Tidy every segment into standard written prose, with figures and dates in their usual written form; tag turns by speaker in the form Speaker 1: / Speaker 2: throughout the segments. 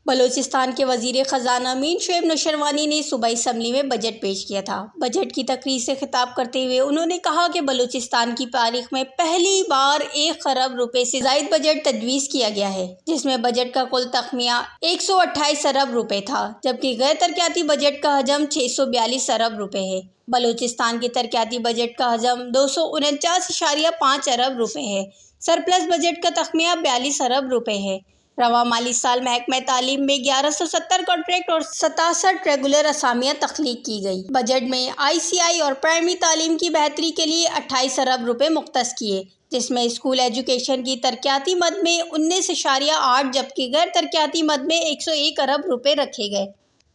Speaker 1: بلوچستان کے وزیر خزانہ مین شعیب نوشروانی نے صوبائی اسمبلی میں بجٹ پیش کیا تھا۔ بجٹ کی تقریر سے خطاب کرتے ہوئے انہوں نے کہا کہ بلوچستان کی تاریخ میں پہلی بار 1 خرب روپے سے زائد بجٹ تجویز کیا گیا ہے، جس میں بجٹ کا کل تخمینہ 128 ارب روپے تھا، جبکہ غیر ترقیاتی بجٹ کا حجم 642 ارب روپے ہے۔ بلوچستان کے ترقیاتی بجٹ کا حجم 249.5 ارب روپے ہے۔ سرپلس بجٹ کا تخمینہ 42 ارب روپے ہے۔ رواں مالی سال محکمہ تعلیم میں 1170 کانٹریکٹ اور 67 ریگولر اسامیاں تخلیق کی گئی۔ بجٹ میں ICI اور پرائمری تعلیم کی بہتری کے لیے 28 ارب روپے مختص کیے، جس میں اسکول ایجوکیشن کی ترقیاتی مد میں 19.8 جبکہ غیر ترقیاتی مد میں 101 ارب روپے رکھے گئے۔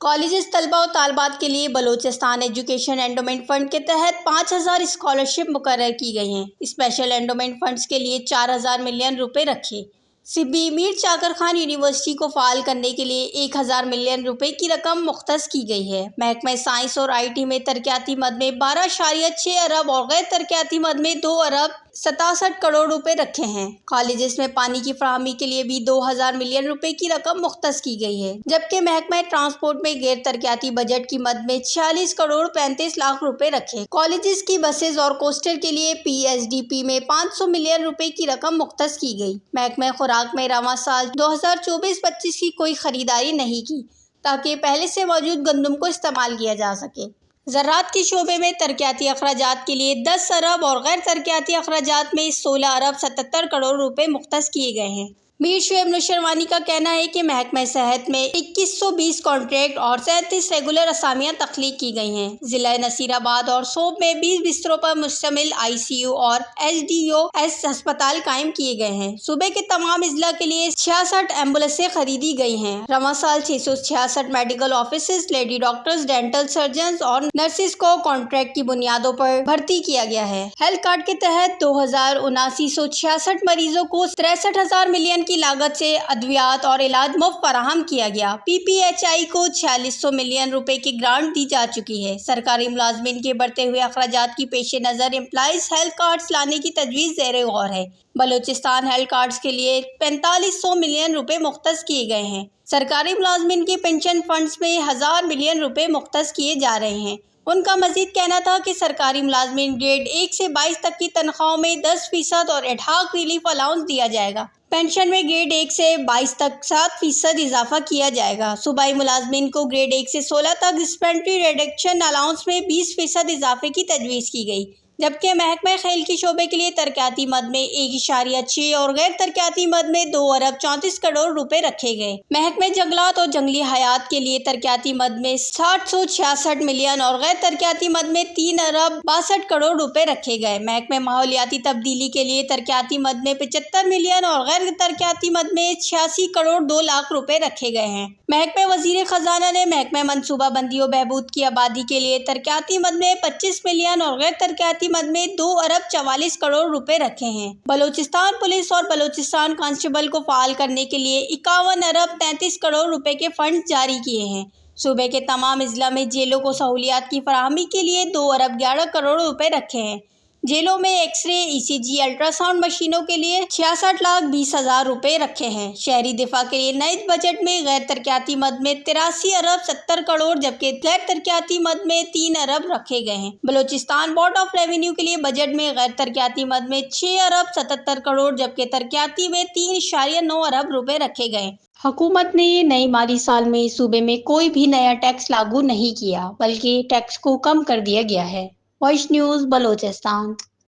Speaker 1: کالجز، طلباء و طالبات کے لیے بلوچستان ایجوکیشن اینڈومنٹ فنڈ کے تحت 5000 اسکالرشپ مقرر کی گئی ہیں۔ اسپیشل اینڈومنٹ فنڈز کے لیے 4000 ملین روپے رکھے۔ سبی میر چاکر خان یونیورسٹی کو فعال کرنے کے لیے 1000 ملین روپے کی رقم مختص کی گئی ہے۔ محکمہ سائنس اور IT میں ترقیاتی مد میں 12.6 ارب اور غیر ترقیاتی مد میں 2 ارب 67 کروڑ روپے رکھے ہیں۔ کالجز میں پانی کی فراہمی کے لیے بھی 2000 ملین روپے کی رقم مختص کی گئی ہے، جبکہ محکمہ ٹرانسپورٹ میں غیر ترقیاتی بجٹ کی مد میں 46 کروڑ 35 لاکھ روپے رکھے۔ کالجز کی بسز اور کوسٹر کے لیے PSDP میں 500 ملین روپے کی رقم مختص کی گئی۔ محکمہ خوراک میں رواں سال 2024-25 کی کوئی خریداری نہیں کی تاکہ پہلے سے موجود گندم کو استعمال کیا جا سکے۔ زراعت کے شعبے میں ترقیاتی اخراجات کے لیے 10 ارب اور غیر ترقیاتی اخراجات میں 16 ارب 77 کروڑ روپے مختص کیے گئے ہیں۔ میر شعیب نوشروانی کا کہنا ہے کہ محکمہ صحت میں 2120 کانٹریکٹ اور 37 ریگولر اسامیاں تخلیق کی گئی ہیں۔ ضلع نصیر آباد اور سوب میں 20 بستروں پر مشتمل ICU اور HDOS ہسپتال قائم کیے گئے ہیں۔ صوبے کے تمام اضلاع کے لیے 66 ایمبولینسیں خریدی گئی ہیں۔ رواں سال 666 medical officers, lady doctors, dental surgeons اور نرسز کو کانٹریکٹ کی بنیادوں پر بھرتی کیا گیا ہے۔ ہیلتھ کارڈ کے تحت 2766 مریضوں کو 63,000 ملین کی لاگت سے ادویات اور علاج مفت فراہم کیا گیا۔ PPHI کو 4600 ملین روپے کی گرانٹ دی جا چکی ہے۔ سرکاری ملازمین کے بڑھتے ہوئے اخراجات کی پیش نظر امپلائیز ہیلتھ کارڈز لانے کی تجویز زیر غور ہے۔ بلوچستان ہیلتھ کارڈز کے لیے 4500 ملین روپے مختص کیے گئے ہیں۔ سرکاری ملازمین کے پنشن فنڈز میں 1000 ملین روپے مختص کیے جا رہے ہیں۔ ان کا مزید کہنا تھا کہ سرکاری ملازمین گریڈ 1 سے 22 تک کی تنخواہوں میں 10% اور ایڈہاک ریلیف الاؤنس دیا جائے گا۔ پینشن میں گریڈ 1 سے 22 تک 7% اضافہ کیا جائے گا۔ صوبائی ملازمین کو گریڈ 1 سے 16 تک ڈسپلنری ریڈکشن الاؤنس میں 20% اضافے کی تجویز کی گئی، جبکہ محکمہ کھیل کے شعبے کے لیے ترقیاتی مد میں 1.6 اور غیر ترقیاتی مد میں 2 ارب 34 کروڑ روپے رکھے گئے۔ محکمہ جنگلات اور جنگلی حیات کے لیے ترقیاتی مد میں 766 ملین اور غیر ترقیاتی مد میں 3 ارب 62 کروڑ روپے رکھے گئے۔ محکمہ ماحولیاتی تبدیلی کے لیے ترقیاتی مد میں 75 ملین اور غیر ترقیاتی مد میں 86 کروڑ 2 لاکھ روپے رکھے گئے ہیں۔ محکمہ وزیر خزانہ نے محکمہ منصوبہ بندی و بہبود کی آبادی کے لیے ترقیاتی مد میں 25 ملین اور غیر ترقیاتی مد میں 2 ارب 44 کروڑ روپے رکھے ہیں۔ بلوچستان پولیس اور بلوچستان کانسٹیبل کو فعال کرنے کے لیے 51 ارب 33 کروڑ روپے کے فنڈز جاری کیے ہیں۔ صوبے کے تمام اضلاع میں جیلوں کو سہولیات کی فراہمی کے لیے 2 ارب 11 کروڑ روپے رکھے ہیں۔ جیلوں میں X ray, ECG، ultra sound مشینوں کے لیے 66,20,000 روپے رکھے ہیں۔ شہری دفاع کے لیے نئے بجٹ میں غیر ترقیاتی مد میں 83 ارب 70 کروڑ جبکہ غیر ترقیاتی مد میں 3 ارب رکھے گئے ہیں۔ بلوچستان بورڈ آف ریونیو کے لیے بجٹ میں غیر ترقیاتی مد میں 6 ارب 77 کروڑ جبکہ ترقیاتی میں 3.9 ارب روپے رکھے گئے۔ حکومت نے نئے مالی سال میں صوبے میں کوئی بھی نیا ٹیکس لاگو نہیں کیا، بلکہ ٹیکس کو کم کر دیا گیا ہے۔ Voice news, Balochistan.